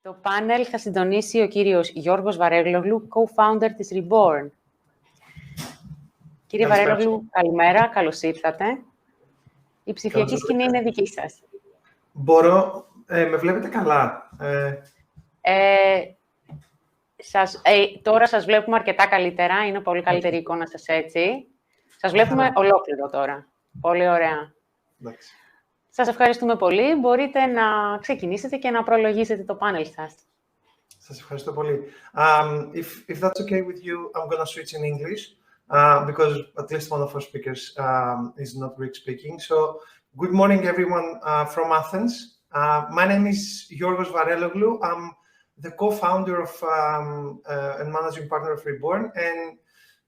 Το πάνελ θα συντονίσει ο κύριος Giorgos Vareloglou, co-founder της REBORRN. Κύριε Vareloglou, καλημέρα, καλώς ήρθατε. Η ψηφιακή σκηνή είναι δική σας. Μπορώ, με βλέπετε καλά. Τώρα σας βλέπουμε αρκετά καλύτερα, είναι πολύ καλύτερη η εικόνα σας έτσι. Σας βλέπουμε ολόκληρο τώρα. Πολύ ωραία. Εντάξει. Σας ευχαριστούμε πολύ. Μπορείτε να ξεκινήσετε και να προλογίσετε το πάνελ σας. Σας ευχαριστώ πολύ. If that's okay with you, I'm going to switch in English because at least one of our speakers is not Greek speaking. So, good morning, everyone from Athens. My name is Giorgos Vareloglou. I'm the co-founder of and managing partner of REBORRN. And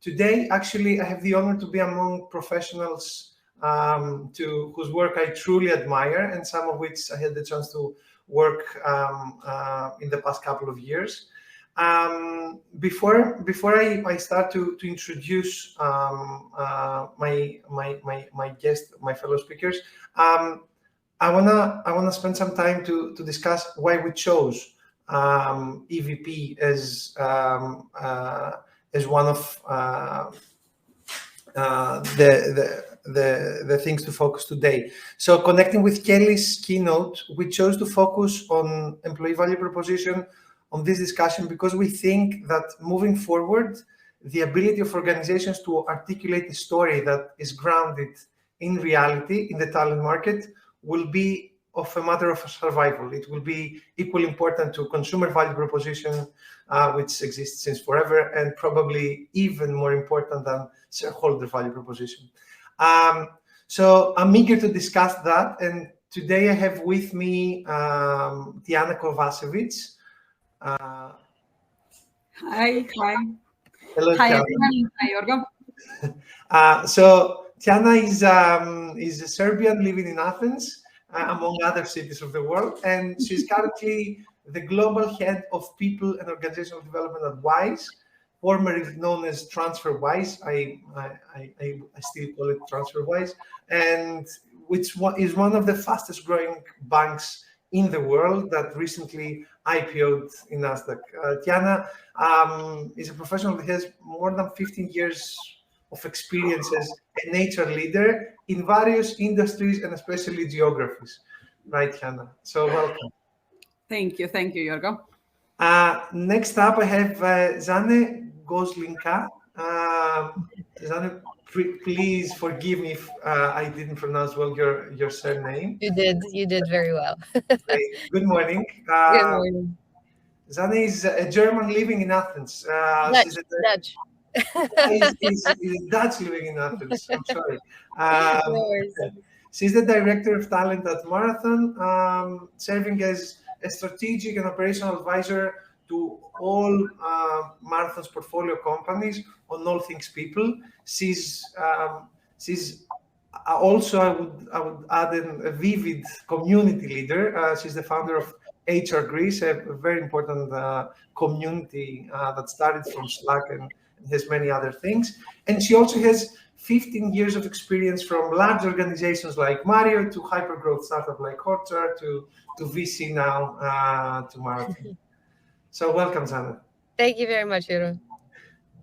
today, actually, I have the honor to be among professionals whose work I truly admire, and some of which I had the chance to work in the past couple of years. Before I start to introduce my guest, my fellow speakers, I wanna spend some time to discuss why we chose EVP as one of the things to focus today. So connecting with Kelly's keynote, we chose to focus on employee value proposition on this discussion because we think that moving forward, the ability of organizations to articulate a story that is grounded in reality in the talent market will be of a matter of survival. It will be equally important to consumer value proposition, which exists since forever, and probably even more important than shareholder value proposition. So I'm eager to discuss that, and today I have with me Tijana Kovacevic. Hi. Hello, Hi, Tijana. everyone. Hi, Giorgo. So Tijana is a Serbian living in Athens, among other cities of the world, and she's currently the global head of people and organizational development at Wise, formerly known as TransferWise. I still call it TransferWise, and which is one of the fastest growing banks in the world that recently IPO'd in Nasdaq. Tijana is a professional that has more than 15 years of experience as a nature leader in various industries and especially geographies. Right, Tijana? So welcome. Thank you, Giorgo. Next up, I have Zane Goslinka. Zane, please forgive me if I didn't pronounce well your surname. You did very well. Good morning. Good morning. Zane is a German living in Athens. Dutch. He's Dutch living in Athens. I'm sorry. No worries. She's the director of talent at Marathon, serving as a strategic and operational advisor to all Marathon's portfolio companies on all things people. She's also, I would add, a vivid community leader. She's the founder of HR Greece, a very important community that started from Slack and has many other things. And she also has 15 years of experience from large organizations like Mario to hyper-growth startup like Hotjar to VC now to Marathon. So welcome, Sanne. Thank you very much, Giorgo.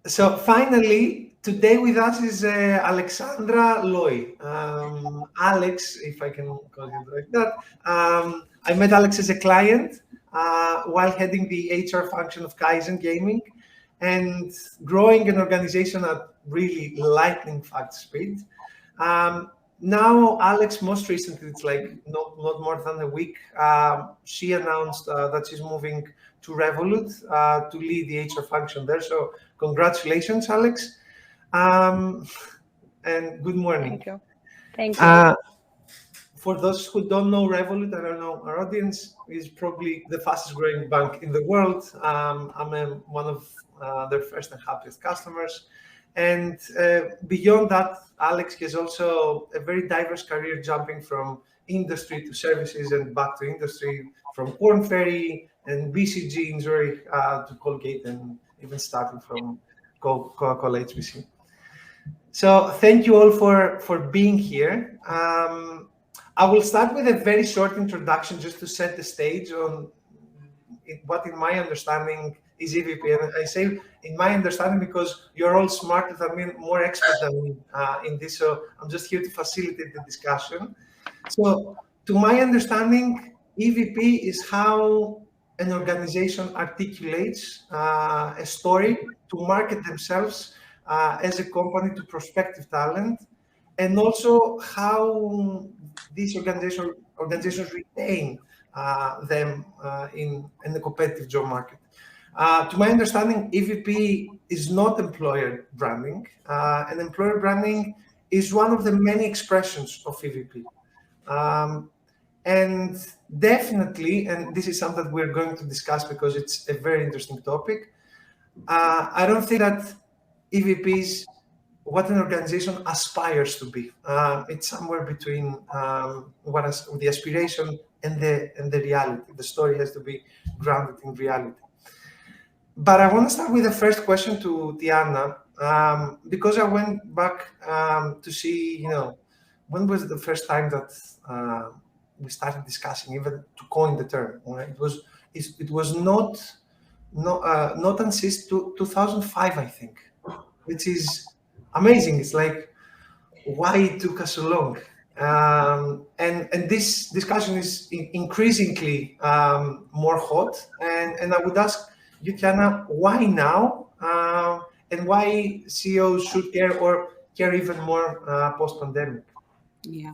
So finally, today with us is Alexandra Loy. Alex, if I can call you like that. I met Alex as a client while heading the HR function of Kaizen Gaming and growing an organization at really lightning fast speed. Now, Alex, most recently, it's like not more than a week, she announced that she's moving to Revolut to lead the HR function there. So congratulations, Alex. And good morning. Thank you. For those who don't know Revolut, I don't know, our audience is probably the fastest growing bank in the world. I'm one of their first and happiest customers. And beyond that, Alex has also a very diverse career, jumping from industry to services and back to industry, from Korn Ferry and BCG in Zurich to Colgate, and even starting from Coca-Cola HBC. So thank you all for being here. I will start with a very short introduction just to set the stage on what in my understanding is EVP. And I say in my understanding because you're all smarter than me, more expert than me in this. So I'm just here to facilitate the discussion. So to my understanding, EVP is how an organization articulates a story to market themselves as a company to prospective talent, and also how these organizations retain them in the competitive job market. To my understanding, EVP is not employer branding, and employer branding is one of the many expressions of EVP. And definitely, and this is something that we're going to discuss because it's a very interesting topic, I don't think that EVP is what an organization aspires to be. It's somewhere between the aspiration and the reality. The story has to be grounded in reality. But I want to start with the first question to Tijana, because I went back to see, when was the first time that we started discussing, even to coin the term. Right? It was not until 2005, I think, which is amazing. It's like, why it took us so long? And this discussion is increasingly more hot. And I would ask you, Tijana, why now? And why CEOs should care or care even more post-pandemic? Yeah.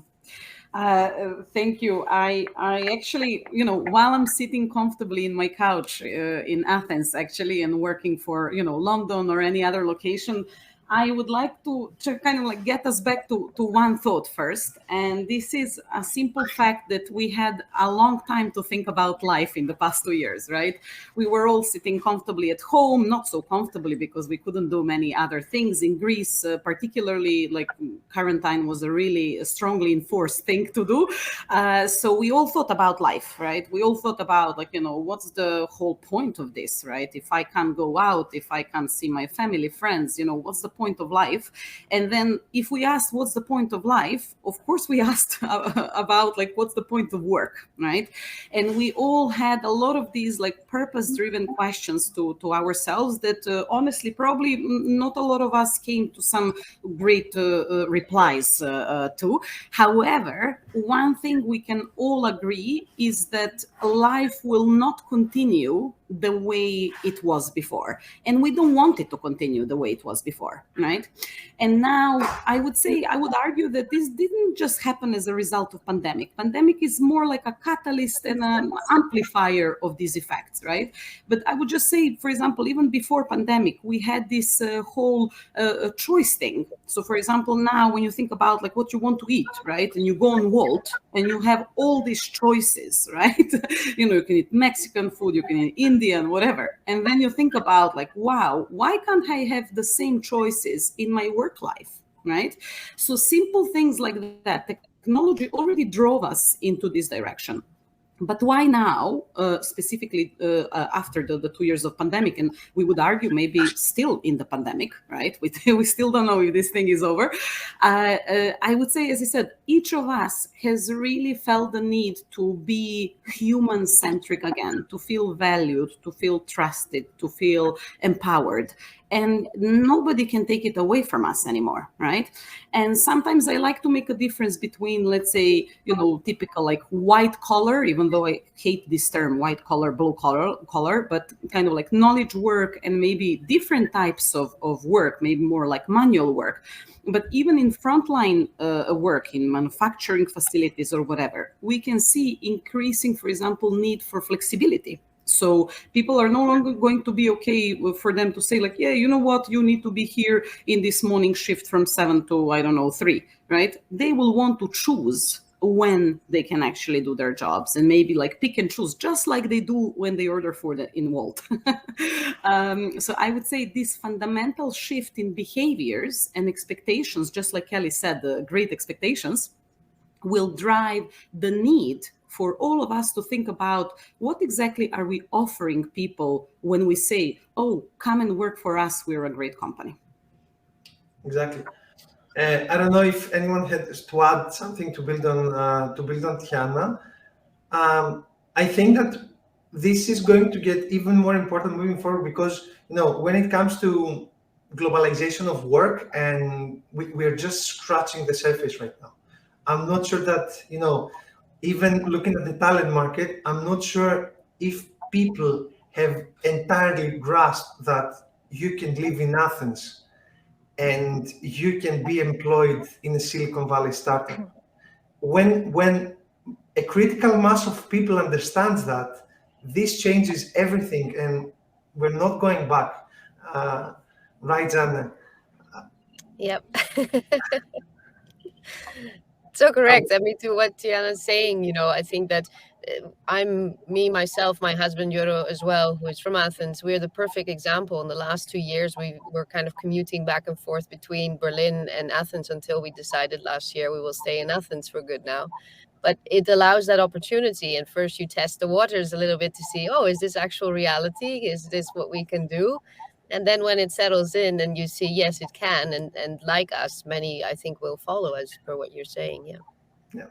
Thank you. I actually, while I'm sitting comfortably in my couch in Athens, actually, and working for, London or any other location, I would like to kind of like get us back to one thought first. And this is a simple fact that we had a long time to think about life in the past 2 years, right? We were all sitting comfortably at home, not so comfortably because we couldn't do many other things. In Greece, particularly, like quarantine was a really strongly enforced thing to do. So we all thought about life, right? We all thought about what's the whole point of this, right? If I can't go out, if I can't see my family, friends, what's the point of life? And then if we asked what's the point of life, of course we asked about what's the point of work, right? And we all had a lot of these purpose-driven questions to ourselves that honestly probably not a lot of us came to some great replies to. However, one thing we can all agree is that life will not continue the way it was before. And we don't want it to continue the way it was before, right? And now I would argue that this didn't just happen as a result of pandemic. Pandemic is more like a catalyst and an amplifier of these effects, right? But I would just say, for example, even before pandemic, we had this whole choice thing. So for example, now when you think about what you want to eat, right? And you go on Wolt and you have all these choices, right? You can eat Mexican food, you can eat Indian, whatever. And then you think about wow, why can't I have the same choices in my work life, right? So simple things like that. Technology already drove us into this direction. But why now, specifically after the 2 years of pandemic? And we would argue maybe still in the pandemic, right? We still don't know if this thing is over. I would say, as I said, each of us has really felt the need to be human-centric again, to feel valued, to feel trusted, to feel empowered. And nobody can take it away from us anymore, right? And sometimes I like to make a difference between, let's say, typical white collar, even though I hate this term, white collar, blue collar, but kind of knowledge work and maybe different types of work, maybe more like manual work. But even in frontline work, in manufacturing facilities or whatever, we can see increasing, for example, need for flexibility. So people are no longer going to be okay for them to say yeah, you know what, you need to be here in this morning shift from 7 to, 3, right? They will want to choose when they can actually do their jobs and maybe pick and choose, just like they do when they order food in Wolt. So I would say this fundamental shift in behaviors and expectations, just like Kelly said, the great expectations, will drive the need for all of us to think about what exactly are we offering people when we say, oh, come and work for us, we're a great company. Exactly. I don't know if anyone has to add something to build on Tijana. I think that this is going to get even more important moving forward because, when it comes to globalization of work, and we're just scratching the surface right now. I'm not sure that, even looking at the talent market, I'm not sure if people have entirely grasped that you can live in Athens and you can be employed in a Silicon Valley startup. When a critical mass of people understands that, this changes everything, and we're not going back. Right, Sanne? Yep. So correct. I mean, to what Tijana's saying, I think that myself, my husband Giorgos as well, who is from Athens. We're the perfect example. In the last 2 years, we were kind of commuting back and forth between Berlin and Athens until we decided last year we will stay in Athens for good now. But it allows that opportunity. And first you test the waters a little bit to see, is this actual reality? Is this what we can do? And then when it settles in and you see, yes, it can. And like us, many, I think, will follow as per what you're saying. Yeah.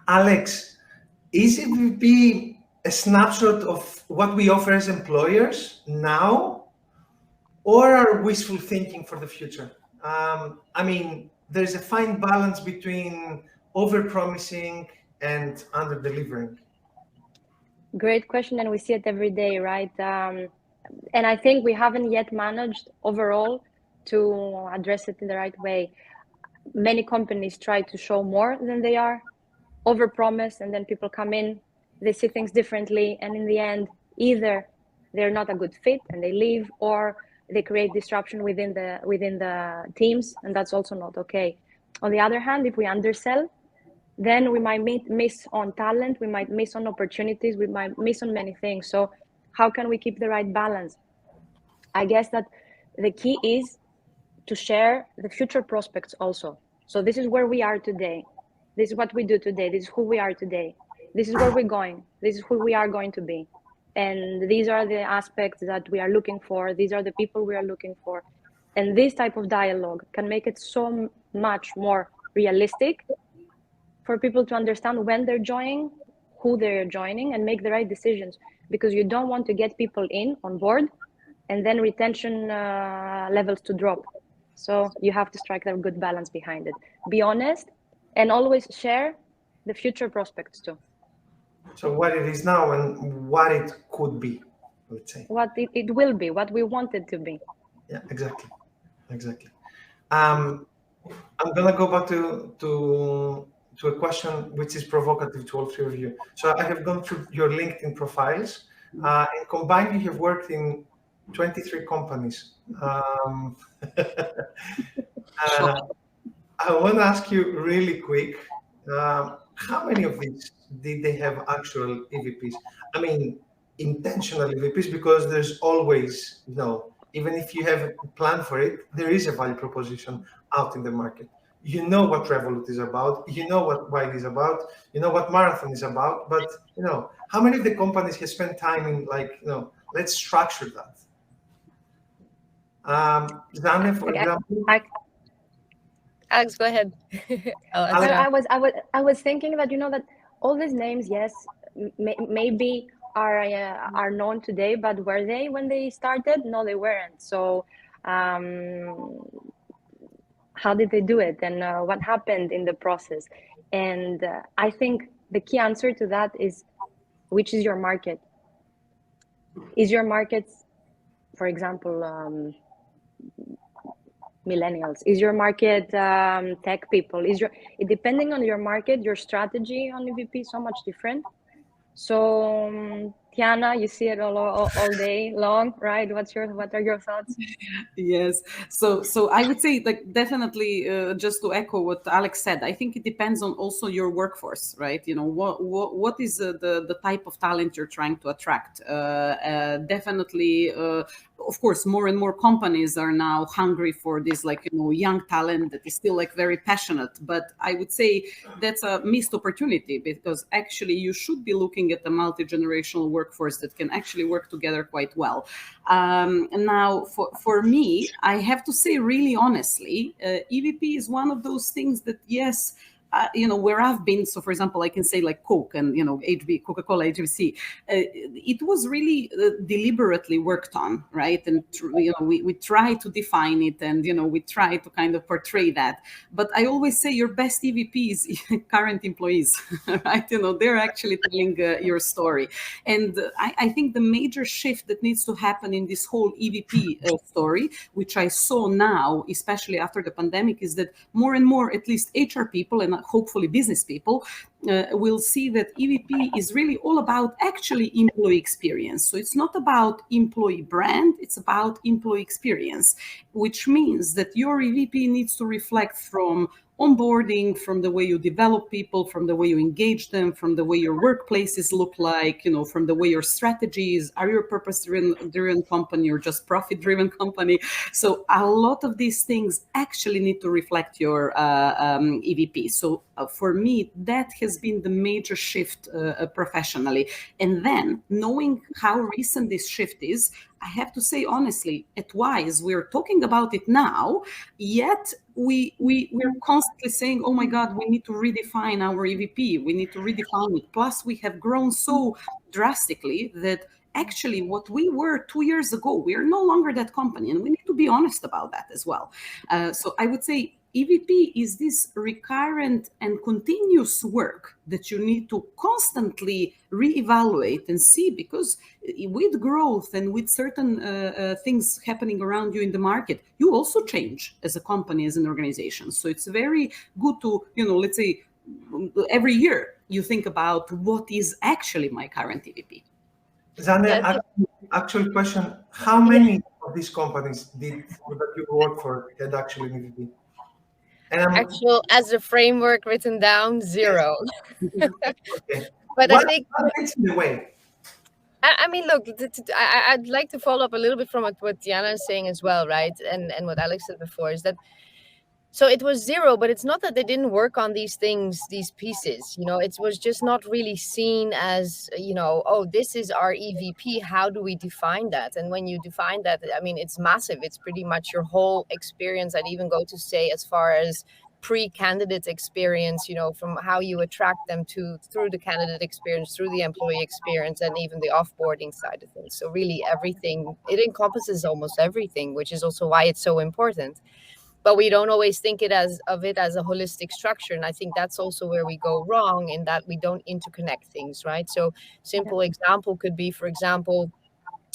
Alex, is EVP a snapshot of what we offer as employers now, or are wishful thinking for the future? There's a fine balance between over-promising and under-delivering. Great question, and we see it every day, right? And I think we haven't yet managed overall to address it in the right way. Many companies try to show more than they are, overpromise, and then people come in, they see things differently, and in the end, either they're not a good fit and they leave, or they create disruption within the teams, and that's also not okay. On the other hand, if we undersell, then we might miss on talent, we might miss on opportunities, we might miss on many things. So how can we keep the right balance? I guess that the key is to share the future prospects also. So this is where we are today. This is what we do today. This is who we are today. This is where we're going. This is who we are going to be. And these are the aspects that we are looking for. These are the people we are looking for. And this type of dialogue can make it so much more realistic for people to understand when they're joining, who they're joining, and make the right decisions. Because you don't want to get people on board and then retention levels to drop. So you have to strike a good balance behind it. Be honest and always share the future prospects too. So what it is now and what it could be, let's say. What it will be, what we want it to be. Yeah, exactly. I'm gonna go back to a question which is provocative to all three of you. So I have gone through your LinkedIn profiles, and combined you have worked in 23 companies. I want to ask you really quick, how many of these did they have actual EVPs? I mean, intentional EVPs, because there's always, even if you have a plan for it, there is a value proposition out in the market. You know what Revolut is about, you know what Wide is about, you know what Marathon is about, but, how many of the companies have spent time in let's structure that? Sanne, for example. Alex, go ahead. I was thinking that that all these names, yes, maybe are known today, but were they when they started? No, they weren't. So how did they do it, and what happened in the process? And I think the key answer to that is, which is your market? Is your market, for example, millennials? Is your market tech people? Depending on your market, your strategy on EVP is so much different. So Tijana, you see it all day long, right? What are your thoughts? Yes. So I would say, definitely, just to echo what Alex said, I think it depends on also your workforce, right? What is the type of talent you're trying to attract? Definitely, of course, more and more companies are now hungry for this, young talent that is still very passionate. But I would say that's a missed opportunity, because actually you should be looking at a multi-generational workforce that can actually work together quite well. And now for me, I have to say really honestly, EVP is one of those things that, yes, where I've been, so for example, I can say like Coke and, Coca-Cola, HVC, it was really deliberately worked on, right? And, we try to define it and, we try to kind of portray that. But I always say your best EVP is current employees, right? They're actually telling your story. And I think the major shift that needs to happen in this whole EVP story, which I saw now, especially after the pandemic, is that more and more, at least HR people and hopefully business people, will see that EVP is really all about actually employee experience. So it's not about employee brand, it's about employee experience, which means that your EVP needs to reflect from onboarding, from the way you develop people, from the way you engage them, from the way your workplaces look like, from the way your strategies, are you a purpose-driven company or just profit-driven company? So a lot of these things actually need to reflect your EVP. So for me, that has been the major shift professionally. And then knowing how recent this shift is, I have to say honestly, at Wise, we're talking about it now, yet we're constantly saying, oh my God, we need to redefine our EVP. We need to redefine it. Plus, we have grown so drastically that actually what we were 2 years ago, we are no longer that company. And we need to be honest about that as well. So I would say EVP is this recurrent and continuous work that you need to constantly reevaluate and see, because with growth and with certain things happening around you in the market, you also change as a company, as an organization. So it's very good to, let's say, every year you think about what is actually my current EVP. Sanne, actual question, how many of these companies that you work for had actually an EVP? Actual, as a framework written down, 0. Okay. But I think what gets in the way? I mean, look, I'd like to follow up a little bit from what Tijana is saying as well, right? And what Alex said before is that, so it was 0, but it's not that they didn't work on these things, these pieces, it was just not really seen as, oh, this is our EVP. How do we define that? And when you define that, I mean, it's massive. It's pretty much your whole experience. I'd even go to say as far as pre-candidate experience, from how you attract them through the candidate experience, through the employee experience, and even the offboarding side of things. So really everything, it encompasses almost everything, which is also why it's so important. But we don't always think of it as a holistic structure. And I think that's also where we go wrong, in that we don't interconnect things, right? So simple example could be, for example,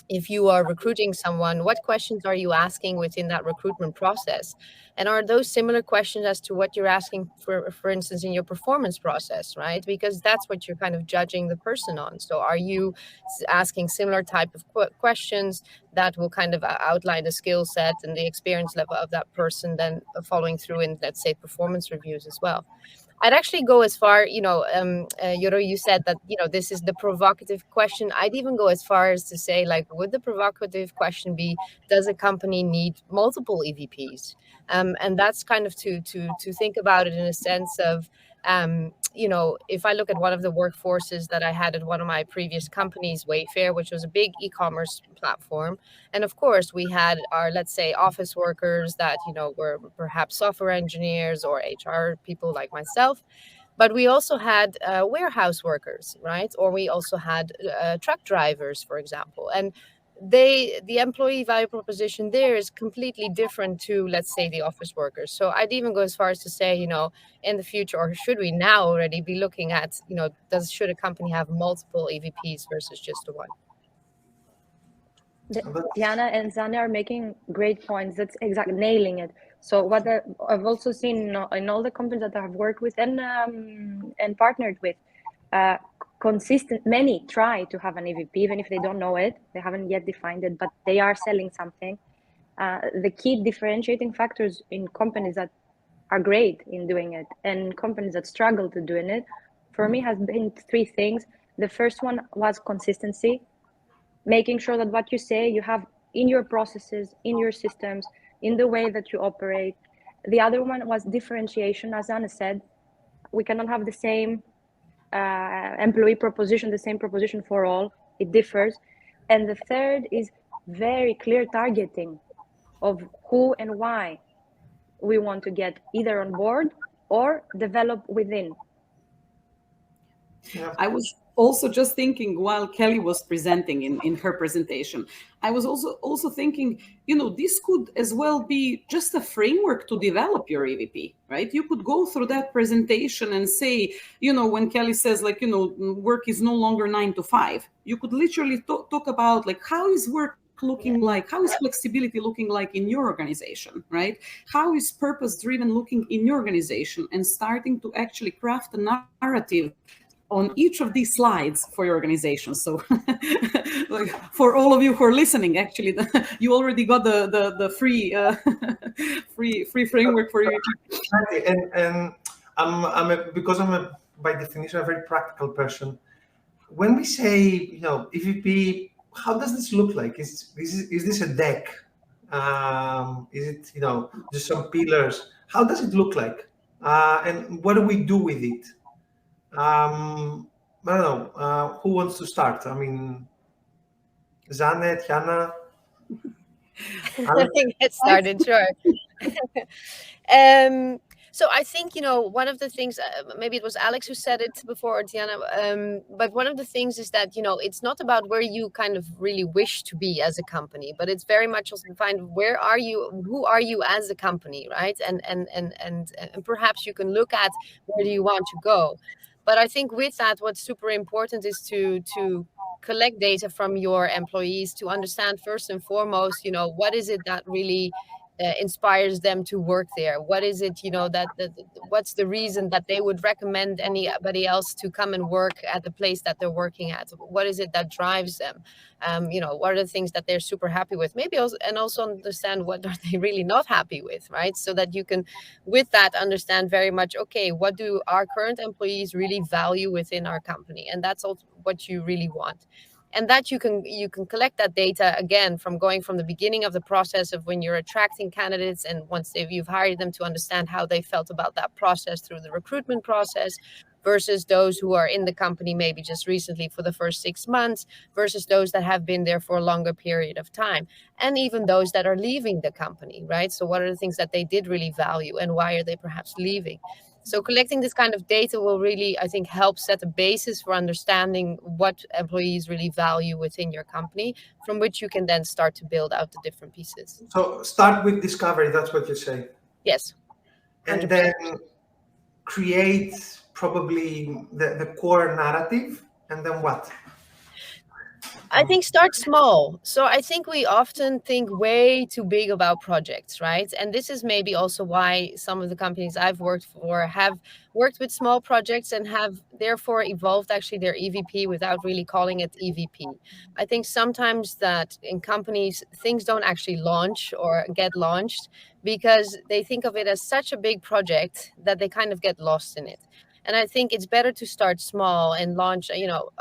if you are recruiting someone, what questions are you asking within that recruitment process? And are those similar questions as to what you're asking for instance, in your performance process, right? Because that's what you're kind of judging the person on. So are you asking similar type of questions that will kind of outline the skill set and the experience level of that person, then following through in, let's say, performance reviews as well? I'd actually go as far, Joro, you said that, this is the provocative question. I'd even go as far as to say, like, would the provocative question be, does a company need multiple EVPs? And that's kind of to think about it in a sense of, if I look at one of the workforces that I had at one of my previous companies, Wayfair, which was a big e-commerce platform. And of course, we had our, let's say, office workers that, were perhaps software engineers or HR people like myself. But we also had warehouse workers, right? Or we also had truck drivers, for example. And the employee value proposition there is completely different to, let's say, the office workers. So I'd even go as far as to say, in the future, or should we now already be looking at, should a company have multiple EVPs versus just the one? Tijana and Sanne are making great points. That's exactly nailing it. So what I've also seen in all the companies that I have worked with and partnered with, many try to have an EVP, even if they don't know it. They haven't yet defined it, but they are selling something. The key differentiating factors in companies that are great in doing it and companies that struggle to doing it, for me, has been 3 things. The first one was consistency, making sure that what you say you have in your processes, in your systems, in the way that you operate. The other one was differentiation. As Anna said, we cannot have the same employee proposition, the same proposition for all. It differs. And the third is very clear targeting of who and why we want to get either on board or develop within. Yeah. I was also just thinking while Kelly was presenting in her presentation, I was also thinking, this could as well be just a framework to develop your EVP, right? You could go through that presentation and say, when Kelly says work is no longer 9 to 5, you could literally talk about how is work looking like, how is flexibility looking like in your organization, right? How is purpose driven looking in your organization, and starting to actually craft a narrative on each of these slides for your organization. So for all of you who are listening, actually, you already got the free free framework for you. And because I'm by definition a very practical person. When we say EVP, how does this look like? Is this a deck? Is it just some pillars? How does it look like? And what do we do with it? I don't know. Who wants to start? I mean, Sanne, Tijana. I think get started, sure. So I think, one of the things, maybe it was Alex who said it before, or Tijana, but one of the things is that, it's not about where you kind of really wish to be as a company, but it's very much also to find where are you, who are you as a company, right? And perhaps you can look at where do you want to go. But I think with that, what's super important is to collect data from your employees to understand first and foremost, what is it that really inspires them to work there? What is it, what's the reason that they would recommend anybody else to come and work at the place that they're working at? What is it that drives them? What are the things that they're super happy with? Maybe also, and also understand what are they really not happy with, right? So that you can, with that, understand very much, okay, what do our current employees really value within our company? And that's also what you really want. And that you can collect that data again from going from the beginning of the process of when you're attracting candidates, and once you've hired them, to understand how they felt about that process through the recruitment process, versus those who are in the company maybe just recently for the first 6 months, versus those that have been there for a longer period of time, and even those that are leaving the company, right? So what are the things that they did really value, and why are they perhaps leaving? So collecting this kind of data will really, I think, help set a basis for understanding what employees really value within your company, from which you can then start to build out the different pieces. So start with discovery, that's what you say. Yes. 100%. And then create probably the core narrative, and then what? I think start small. So I think we often think way too big about projects, right? And this is maybe also why some of the companies I've worked for have worked with small projects and have therefore evolved actually their EVP without really calling it EVP. I think sometimes that in companies, things don't actually launch or get launched because they think of it as such a big project that they kind of get lost in it. And I think it's better to start small and launch,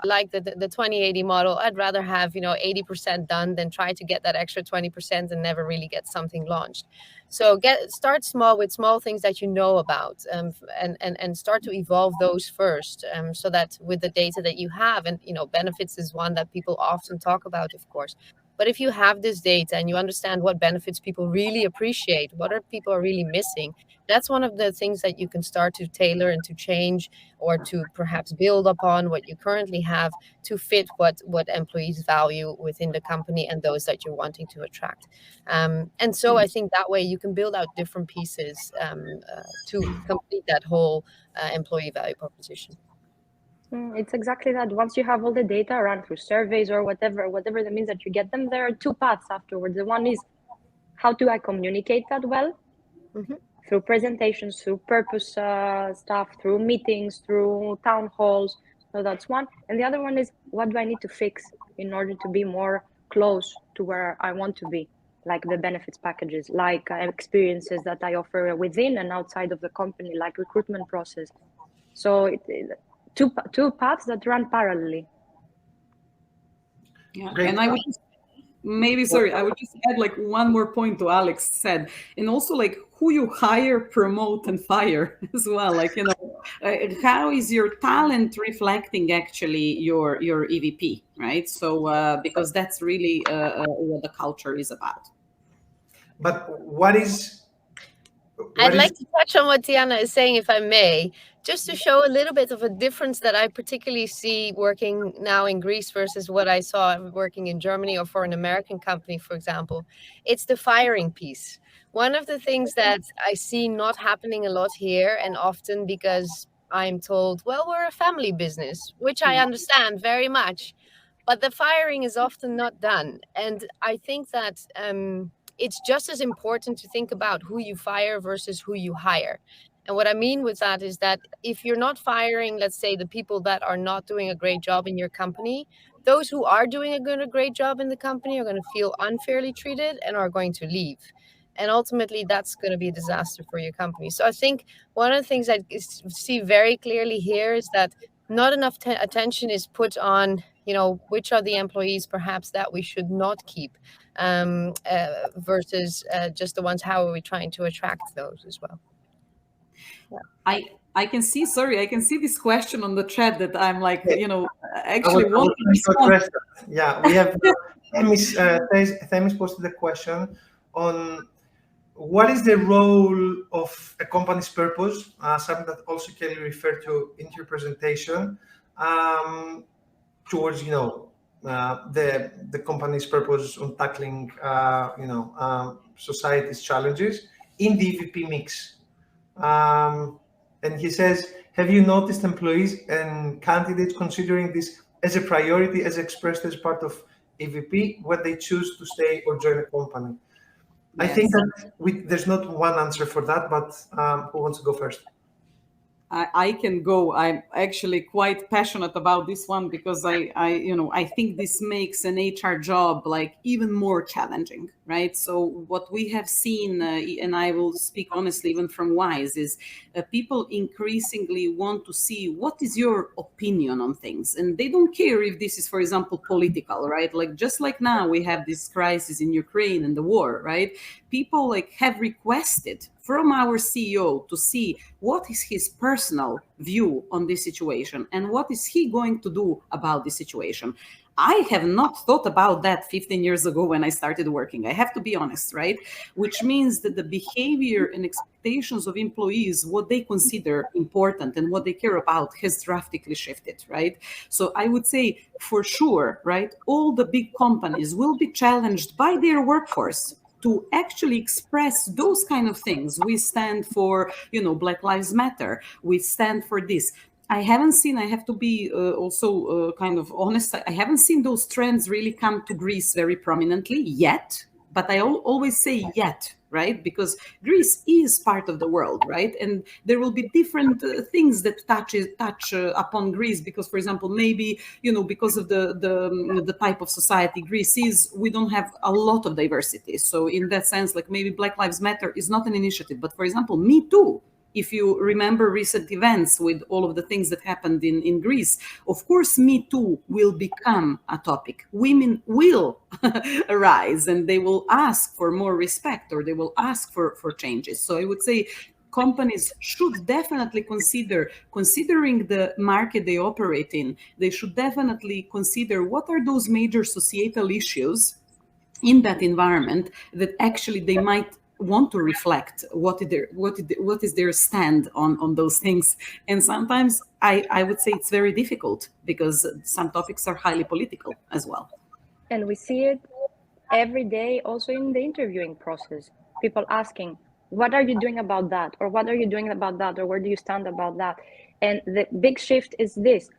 like the 2080 model. I'd rather have, 80% done than try to get that extra 20% and never really get something launched. So start small with small things that you know about, and start to evolve those first, so that with the data that you have, and, benefits is one that people often talk about, of course. But if you have this data and you understand what benefits people really appreciate, what are people are really missing, that's one of the things that you can start to tailor and to change, or to perhaps build upon what you currently have to fit what employees value within the company and those that you're wanting to attract. And so I think that way you can build out different pieces to complete that whole employee value proposition. It's exactly that. Once you have all the data run through surveys or whatever that means that you get them, there are two paths afterwards. The one is, how do I communicate that well? Mm-hmm. Through presentations, through purpose stuff, through meetings, through town halls. So that's one. And the other one is, what do I need to fix in order to be more close to where I want to be? Like the benefits packages, like experiences that I offer within and outside of the company, like recruitment process. So two paths that run parallelly. Yeah, Great. and I would just I would just add one more point to Alex said, and also who you hire, promote, and fire as well. How is your talent reflecting actually your EVP, right? So because that's really what the culture is about. But what is I'd like to touch on what Tijana is saying, if I may, just to show a little bit of a difference that I particularly see working now in Greece versus what I saw working in Germany or for an American company, for example. It's the firing piece. One of the things that I see not happening a lot here, and often because I'm told, well, we're a family business, which I understand very much, but the firing is often not done. And I think that it's just as important to think about who you fire versus who you hire. And what I mean with that is that if you're not firing, let's say, the people that are not doing a great job in your company, those who are doing a great job in the company are going to feel unfairly treated and are going to leave. And ultimately, that's going to be a disaster for your company. So I think one of the things I see very clearly here is that not enough attention is put on, which are the employees perhaps that we should not keep versus just the ones, how are we trying to attract those as well? Yeah. I can see this question on the chat that I'm like, actually want to respond. Yeah, we have Themis posted a question on what is the role of a company's purpose, something that also Kelly referred to in your presentation, towards the company's purpose on tackling society's challenges in the EVP mix. And he says, have you noticed employees and candidates considering this as a priority, as expressed as part of EVP, when they choose to stay or join a company? Yes. I think that there's not one answer for that, but who wants to go first? I can go. I'm actually quite passionate about this one because I think this makes an HR job like even more challenging, right? So what we have seen, and I will speak honestly, even from WISE, is people increasingly want to see what is your opinion on things, and they don't care if this is, for example, political, right? Like just like now we have this crisis in Ukraine and the war, right? People like have requested from our CEO to see what is his personal view on this situation and what is he going to do about this situation. I have not thought about that 15 years ago when I started working. I have to be honest, right? Which means that the behavior and expectations of employees, what they consider important and what they care about has drastically shifted, right? So I would say for sure, right, all the big companies will be challenged by their workforce to actually express those kind of things. We stand for, Black Lives Matter. We stand for this. I haven't seen, I have to be also kind of honest, I haven't seen those trends really come to Greece very prominently yet, but I always say yet, right? Because Greece is part of the world, right? And there will be different things that touch upon Greece because, for example, maybe, because of the type of society Greece is, we don't have a lot of diversity. So in that sense, like maybe Black Lives Matter is not an initiative, but for example, Me Too. If you remember recent events with all of the things that happened in Greece, of course, Me Too will become a topic. Women will arise and they will ask for more respect or they will ask for changes. So I would say companies should definitely considering the market they operate in, they should definitely consider what are those major societal issues in that environment that actually they might want to reflect what is their stand on those things. And sometimes I would say it's very difficult because some topics are highly political as well. And we see it every day also in the interviewing process. People asking, what are you doing about that? Or what are you doing about that? Or where do you stand about that? And the big shift is this.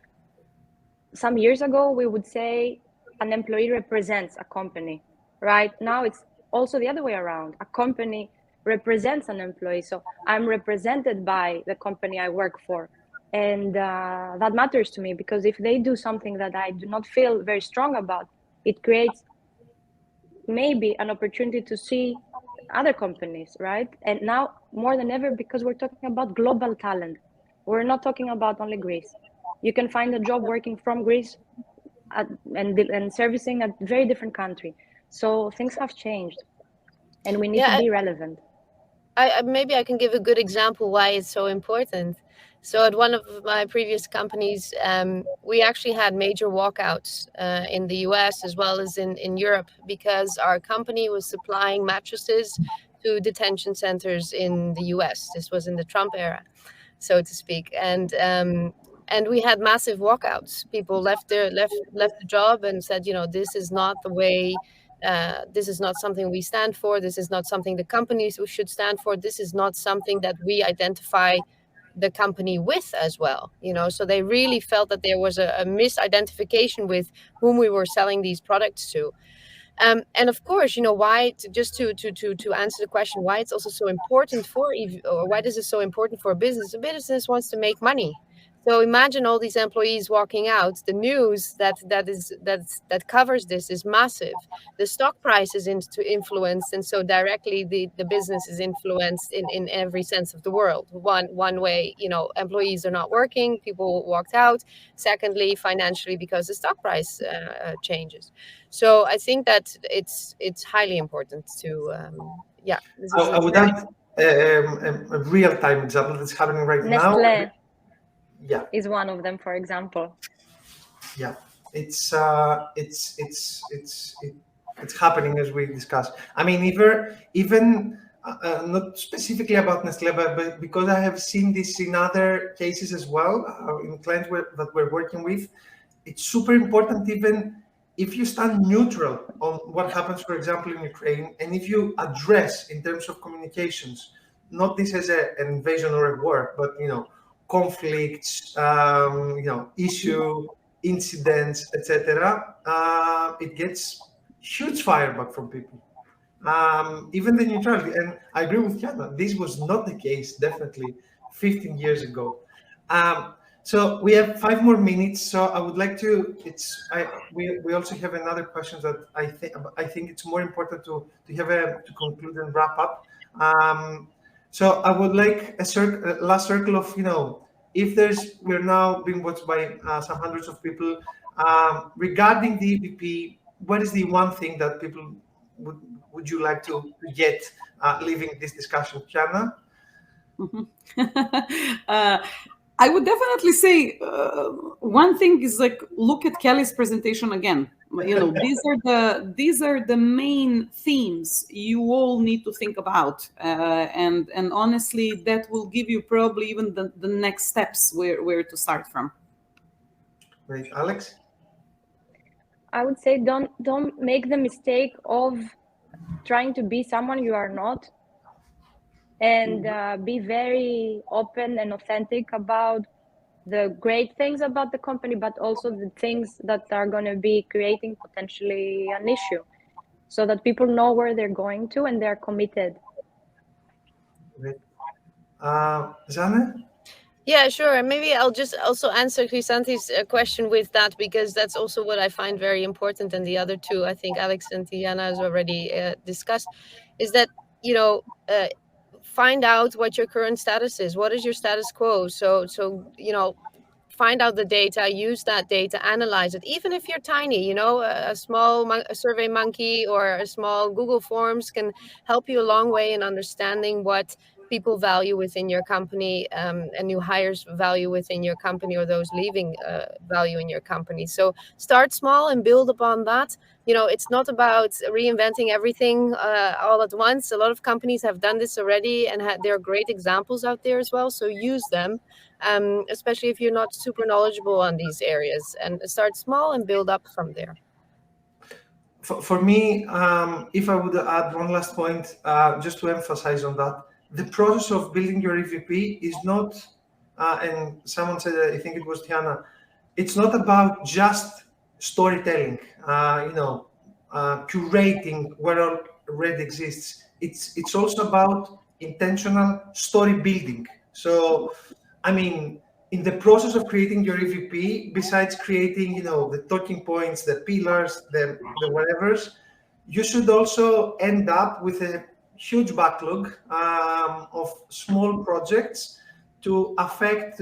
Some years ago, we would say an employee represents a company. Right now, it's also the other way around. A company represents an employee. So I'm represented by the company I work for. And that matters to me because if they do something that I do not feel very strong about, it creates maybe an opportunity to see other companies, right? And now more than ever, because we're talking about global talent, we're not talking about only Greece. You can find a job working from Greece and servicing a very different country. So things have changed and we need to be relevant. Maybe I can give a good example why it's so important. So at one of my previous companies, we actually had major walkouts in the US as well as in Europe because our company was supplying mattresses to detention centers in the US. This was in the Trump era, so to speak. And we had massive walkouts. People left the job and said, this is not the way. This is not something we stand for. This is not something the companies should stand for. This is not something that we identify the company with as well. So they really felt that there was a misidentification with whom we were selling these products to. And of course, why, just to answer the question, why it's also so important or why this is so important for a business. A business wants to make money. So imagine all these employees walking out. The news that covers this is massive. The stock price is influenced, and so directly the business is influenced in every sense of the world. One way, employees are not working, people walked out. Secondly, financially, because the stock price changes. So I think that it's highly important to I would add a real-time example that's happening right now. Yeah, is one of them, for example. Yeah, it's happening as we discussed. I mean, even not specifically about Nestlé, but because I have seen this in other cases as well, in clients that we're working with. It's super important, even if you stand neutral on what happens, for example, in Ukraine, and if you address in terms of communications, not this as an invasion or a war, but conflicts, issue, incidents, etc. It gets huge fireback from people. Even the neutrality, and I agree with Tijana, this was not the case, definitely 15 years ago. So we have 5 more minutes. So I would like to. We also have another question that I think it's more important to conclude and wrap up. So I would like a last circle of if we're now being watched by some hundreds of people regarding the EVP. What is the one thing that people would you like to get leaving this discussion, Tijana? I would definitely say one thing is look at Kelly's presentation again. These are the main themes you all need to think about, and honestly, that will give you probably even the next steps where to start from. Great, Alex. I would say don't make the mistake of trying to be someone you are not, and be very open and authentic about the great things about the company, but also the things that are going to be creating potentially an issue, so that people know where they're going to and they're committed. Great. Sanne? Yeah, sure. And maybe I'll just also answer Chrysanthe's question with that, because that's also what I find very important. And the other two, I think Alex and Tijana has already discussed, is that, find out what your current status is. What is your status quo? So find out the data, use that data, analyze it. Even if you're tiny, a small Survey Monkey or a small Google Forms can help you a long way in understanding what people value within your company, and new hires value within your company, or those leaving value in your company. So start small and build upon that. It's not about reinventing everything all at once. A lot of companies have done this already, and there are great examples out there as well. So use them, especially if you're not super knowledgeable on these areas, and start small and build up from there. For me, if I would add one last point, just to emphasize on that, the process of building your EVP is not, and someone said, I think it was Tijana, it's not about just storytelling, curating what already exists. It's also about intentional story building. So, I mean, in the process of creating your EVP, besides creating, the talking points, the pillars, the whatevers, you should also end up with a huge backlog of small projects to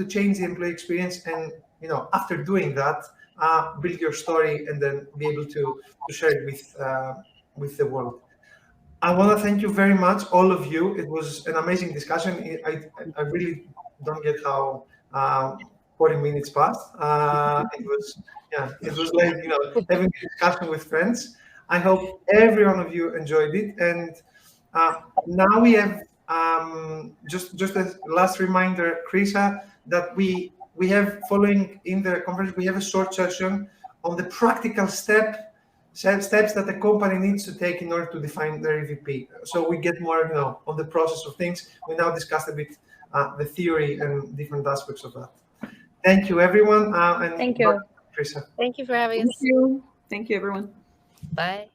change the employee experience, and after doing that, build your story and then be able to share it with the world. I want to thank you very much, all of you. It was an amazing discussion. I really don't get how 40 minutes passed. It was like having a discussion with friends. I hope every one of you enjoyed it, and Now we have just a last reminder, Krisa, that we have, following in the conference, we have a short session on the practical steps that the company needs to take in order to define their EVP. So we get more, on the process of things. We now discussed a bit the theory and different aspects of that. Thank you, everyone. And Thank you, Krisa. Thank you for having us. Thank you. Thank you, everyone. Bye.